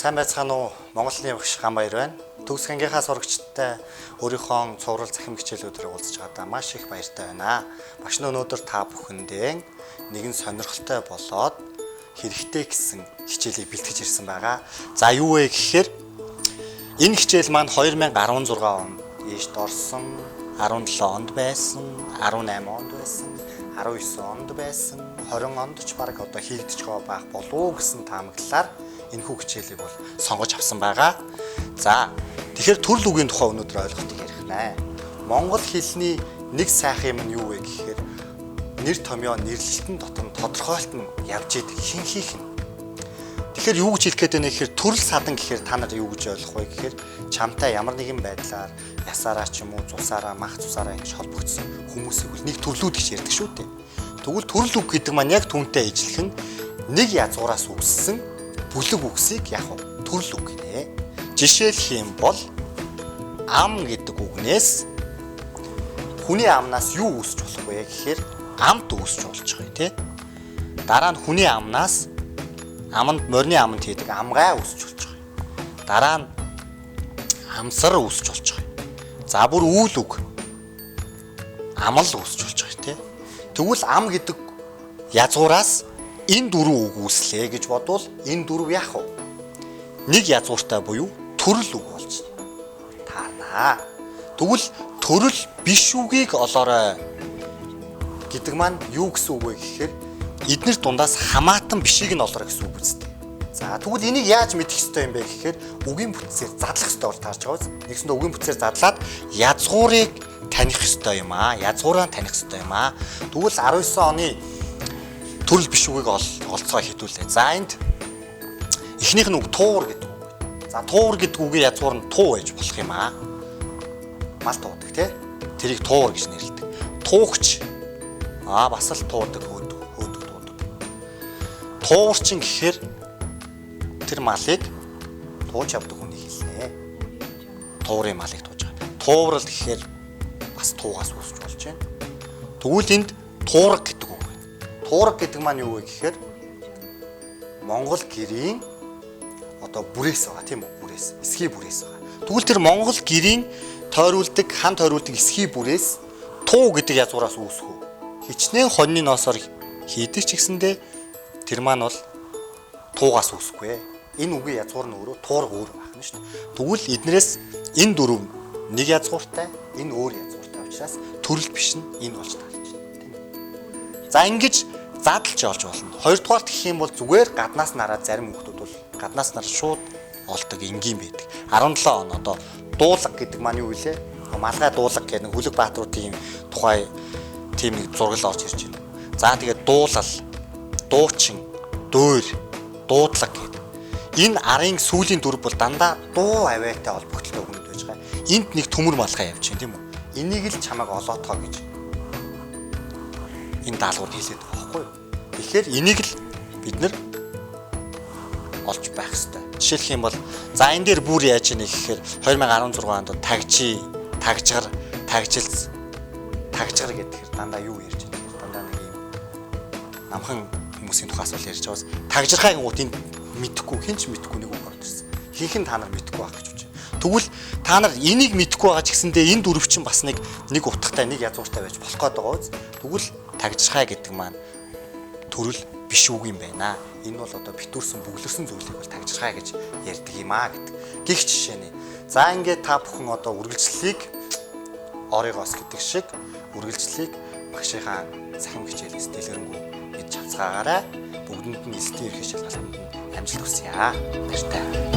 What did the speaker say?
Сайн байцгаана уу? Монголын багш Гамбаяр байна. Төгсөх ангийнхаа сурагчдтай өөрийнхөө цовруул захим хичээлүүдээр уулзж байгаадаа маш их баяртай байна. Багш нь өнөөдөр та бүхэндээ нэгэн сонирхолтой болоод хэрэгтэй гэсэн хичээлийг бэлтгэж ирсэн байгаа. За юу вэ гэхээр энэ хичээл маань 2016 онд ийшд орсон, 17 онд байсан, 18 онд байсан, 19 онд байсан, 20 онд ч баг одоо хийгдэж байгаа байх болов уу гэсэн таамаглалаар энэхүү хичээлийг бол сонгож авсан байгаа. За тэгэхээр төрөл үгийн тухай өнөөдөр ойлголтыг ярих нэ. Монгол хэлний нэг сайхан юм нь юу вэ гэхээр нэр томьёо нэрлэлтэн дотор тодорхойлт нь явж идэг хин хийх нь. Тэгэхээр юу гэж хэлэх гээд байна гэхээр төрөл садан гэхээр та нар юу гэж ойлгох вэ гэхээр чамтай ямар нэгэн байдлаар ясаараа ч юм уу цусаараа мах цусаараа ингэж холбогдсон хүмүүсийг нэг төрлүүд гэж ярьдаг шүү дээ. Тэгвэл төрөл үг гэдэг маань яг түүнтэй ижилхэн нэг язгуураас үүссэн бүлэг үгсийг яг төрөл үг гинэ. Жишээлх юм бол ам гэдэг үгнээс хүний амнаас юу үүсч болох вэ гэхээр амт үүсч болж байгаа юм тий. Дараа нь хүний амнаас аманд морины аманд хийдэг амгай үүсч болж байгаа юм. Дараа нь амсар үүсч болж байгаа юм. За бүр үүл үг амал үүсч болж байгаа тий. Тэгвэл ам гэдэг язгуураас энэ дөрвөн үг үүслээ гэж бодвол энэ дөрв яах вэ? Нэг язгууртай буюу төрөл үг болж таарна. Тэгвэл төрөл биш үгийг олоорой гэдэг маань юу гэсэн үг вэ гэхээр эднэр дундаас хамаатан бишийг нь олоорой гэсэн үг үстэй. За тэгвэл энийг яаж мэдэх ёстой юм бэ гэхээр үгийн бүтцээр задлах ёстой бол таарч байгаа. Нэгсэндээ үгийн бүтцээр задлаад язгуурыг таних ёстой юм аа. Язгуураа таних ёстой юм аа. Тэгвэл 19 оны төрөл биш үгийг олцоо хитүүлээ. За энд эхнийх нь үг туур гэдэг үг. За туур гэдэг үгийн язгуур нь туу байж болох юм аа. Мал туудаг тий. Тэрийг туур гэж нэрлэдэг. Туугч бас л туудаг хөөдөг туудаг. Туурчин гэхээр тэр малыг тууж авдаг хүний хэлнэ. Туурын малыг тууж байгаа. Туурал гэхээр бас туугаас үүсч болж байна. Тэгвэл энд туураг гэдэг үг. Туураг гэдэг маань юу вэ гэхээр Монгол гэрийн одоо бүрээс байгаа тийм үү? Бүрээс, эсхий бүрээс байгаа. Тэгвэл тэр Монгол гэрийн тойруулдаг, хан тойруулдаг эсхий бүрээс туу гэдэг язгуураас үүсэх үү? Хичнээн хоньны ноосоор хийдэг ч гэсэндээ тэр маань бол туугаас үүсэхгүй. Энэ үгийн язгуур нь өөрөө туураг өөр байна шүү дээ. Тэгвэл эднэрээс энэ дөрөв нэг язгууртай, энэ өөр язгууртай учраас төрөл биш нь энэ болж таарч байна, тийм үү? За ингэж задлж олж болно. Хоёрдугаар гэх юм бол зүгээр гаднаас нараад зарим хүмүүс бол гаднаас нар шууд олдог энгийн байдаг. 17 он одоо дуулаг гэдэг маань юу вэ? Малгай дуулаг гэдэг нэг Хүлэг Баатаруудын тухай тийм нэг зургал орж ирж байна. За тэгээд дуулал, дуучин, дөөр, дуудлаг гэдэг. Энэ арын сүүлийн дүр бол дандаа дуу авиатай холбогдолтой өгнөд байж байгаа. Энд нэг төмөр малгай явж байна тийм үү? Энийг л чамайг олоотгоо гэж энэ даалгавар хэлээд байгаа байхгүй юу? Тэгэхээр энийг л бид нэр олж байх хэрэгтэй. Жишээлх юм бол за энэ дээр бүр яаж яах гэхээр 2016 онд тагжи, тагжгар, тагжилц, тагжгар гэдэг дандаа юу ярьж байна? Дандаа нэг юм намхан хүмүүсийн тухаас бол ярьж байгаас тагжирхай гингууд энд мэдэхгүй хинч мэдэхгүй нэг үг орж ирсэн. Хинхэн та нар мэдэхгүй байх гэж бодож байна. Тэгвэл та нар энийг мэдэхгүй байгаа ч гэсэндээ энэ дөрөв чинь бас нэг утгатай, нэг язгууртай байж болох гээд байгаа үз. Тэгвэл тагжирхай гэдэг маань төрөл биш үг юм байна. Энэ бол одоо битүүрсэн бүглэрсэн зүйлийг бол тагжирхай гэж ярьдаг юм аа гэдэг. Гэх жишээний. За ингээд та бүхэн одоо үргэлжлэлийг оригоос гэдэг шиг үргэлжлэлийг багшийнхаа захим хичээлээс дэлгэрэнгүй мэдж авцгаагаарай. Бүгдэнд нь элтийн ерхий шалгалтанд амжилт хүсье аа. Баяртай.